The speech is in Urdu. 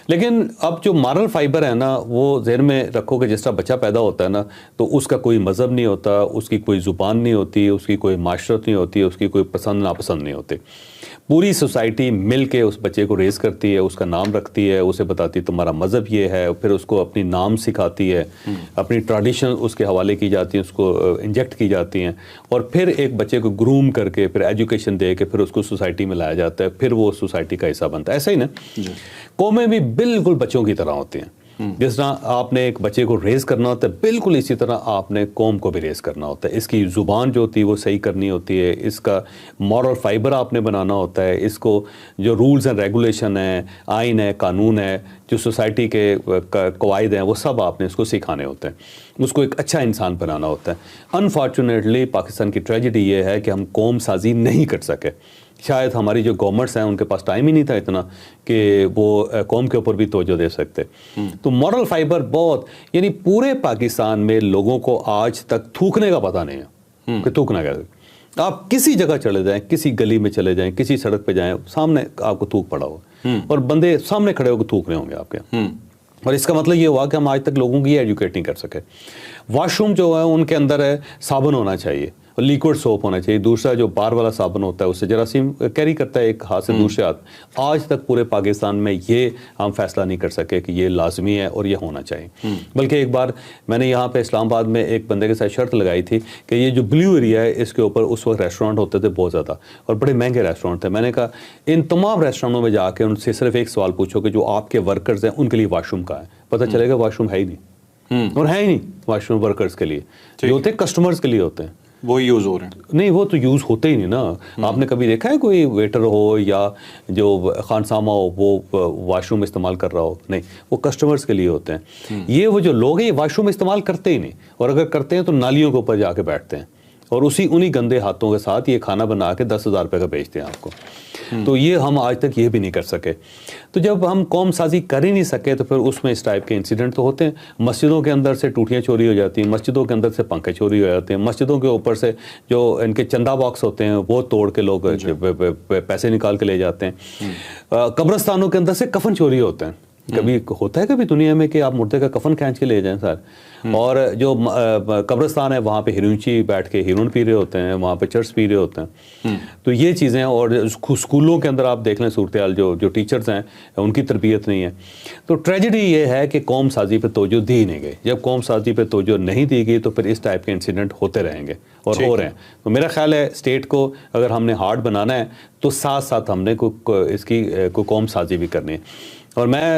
لیکن اب جو مارل فائبر ہے نا وہ ذہن میں رکھو کہ جس طرح بچہ پیدا ہوتا ہے نا تو اس کا کوئی مذہب نہیں ہوتا، اس کی کوئی زبان نہیں ہوتی، اس کی کوئی معاشرت نہیں ہوتی، اس کی کوئی پسند ناپسند نہیں ہوتی. پوری سوسائٹی مل کے اس بچے کو ریز کرتی ہے، اس کا نام رکھتی ہے، اسے بتاتی ہے تمہارا مذہب یہ ہے، پھر اس کو اپنی نام سکھاتی ہے، اپنی ٹریڈیشن اس کے حوالے کی جاتی ہیں، اس کو انجیکٹ کی جاتی ہیں، اور پھر ایک بچے کو گروم کر کے پھر ایجوکیشن دے کے پھر اس کو سوسائٹی میں لایا جاتا ہے، پھر وہ سوسائٹی کا حصہ بنتا ہے. ایسا ہی نا قومیں بھی بالکل بچوں کی طرح ہوتی ہیں. جس طرح آپ نے ایک بچے کو ریز کرنا ہوتا ہے، بالکل اسی طرح آپ نے قوم کو بھی ریز کرنا ہوتا ہے. اس کی زبان جو ہوتی ہے وہ صحیح کرنی ہوتی ہے، اس کا مورل فائبر آپ نے بنانا ہوتا ہے، اس کو جو رولز اینڈ ریگولیشن ہیں، آئین ہے، قانون ہے، جو سوسائٹی کے قواعد ہیں، وہ سب آپ نے اس کو سکھانے ہوتے ہیں، اس کو ایک اچھا انسان بنانا ہوتا ہے. انفارچونیٹلی پاکستان کی ٹریجڈی یہ ہے کہ ہم قوم سازی نہیں کر سکے. شاید ہماری جو گورنمنٹس ہیں ان کے پاس ٹائم ہی نہیں تھا اتنا کہ وہ قوم کے اوپر بھی توجہ دے سکتے. تو مورل فائبر بہت، یعنی پورے پاکستان میں لوگوں کو آج تک تھوکنے کا پتہ نہیں ہے کہ تھوکنا کیسے. آپ کسی جگہ چلے جائیں، کسی گلی میں چلے جائیں، کسی سڑک پہ جائیں، سامنے آپ کو تھوک پڑا ہو اور بندے سامنے کھڑے ہو کے تھوک رہے ہوں گے آپ کے. اور اس کا مطلب یہ ہوا کہ ہم آج تک لوگوں کی یہ ایجوکیٹ نہیں کر سکے. واش روم جو ہے ان کے اندر ہے صابن ہونا چاہیے اور لیکوڈ سوپ ہونا چاہیے. دوسرا جو بار والا صابن ہوتا ہے اس سے جراثیم کیری کرتا ہے ایک ہاتھ سے دوسرے ہاتھ. آج تک پورے پاکستان میں یہ ہم فیصلہ نہیں کر سکے کہ یہ لازمی ہے اور یہ ہونا چاہیے. بلکہ ایک بار میں نے یہاں پہ اسلام آباد میں ایک بندے کے ساتھ شرط لگائی تھی کہ یہ جو بلیو ایریا ہے اس کے اوپر اس وقت ریسٹورینٹ ہوتے تھے بہت زیادہ اور بڑے مہنگے ریسٹورینٹ تھے. میں نے کہا ان تمام ریسٹورینٹوں میں جا کے ان سے صرف ایک سوال پوچھو کہ جو آپ کے ورکرز ہیں ان کے لیے واش روم کہاں ہے. پتہ چلے گا واش روم ہے ہی نہیں، اور ہے ہی نہیں واش روم ورکرز کے لیے. جو ہوتے ہیں کسٹمرز کے لیے ہوتے ہیں، وہ یوز ہو رہے ہیں. نہیں وہ تو یوز ہوتے ہی نہیں نا. آپ نے کبھی دیکھا ہے کوئی ویٹر ہو یا جو خانسامہ ہو وہ واش روم استعمال کر رہا ہو؟ نہیں، وہ کسٹمرز کے لیے ہوتے ہیں. یہ وہ جو لوگ ہیں یہ واش روم استعمال کرتے ہی نہیں، اور اگر کرتے ہیں تو نالیوں کے اوپر جا کے بیٹھتے ہیں اور انہی گندے ہاتھوں کے ساتھ یہ کھانا بنا کے 10,000 روپے کا بیچتے ہیں آپ کو. تو یہ ہم آج تک یہ بھی نہیں کر سکے. تو جب ہم قوم سازی کر ہی نہیں سکے تو پھر اس میں اس ٹائپ کے انسیڈنٹ تو ہوتے ہیں. مسجدوں کے اندر سے ٹوٹیاں چوری ہو جاتی ہیں، مسجدوں کے اندر سے پنکھے چوری ہو جاتے ہیں، مسجدوں کے اوپر سے جو ان کے چندہ باکس ہوتے ہیں وہ توڑ کے لوگ پیسے نکال کے لے جاتے ہیں. قبرستانوں کے اندر سے کفن چوری ہوتے ہیں. کبھی ہوتا ہے کبھی دنیا میں کہ آپ مردے کا کفن کھینچ کے لے جائیں سر. اور جو قبرستان ہے وہاں پہ ہیروئنچی بیٹھ کے ہیروئن پی رہے ہوتے ہیں، وہاں پہ چرس پی رہے ہوتے ہیں. تو یہ چیزیں، اور اسکولوں کے اندر آپ دیکھ لیں صورتحال، جو ٹیچرز ہیں ان کی تربیت نہیں ہے. تو ٹریجڈی یہ ہے کہ قوم سازی پہ توجہ دی نہیں گئی. جب قوم سازی پہ توجہ نہیں دی گئی تو پھر اس ٹائپ کے انسیڈنٹ ہوتے رہیں گے اور ہو رہے ہیں. تو میرا خیال ہے اسٹیٹ کو اگر ہم نے ہارڈ بنانا ہے تو ساتھ ساتھ ہم نے اس کی قوم سازی بھی کرنی ہے. اور میں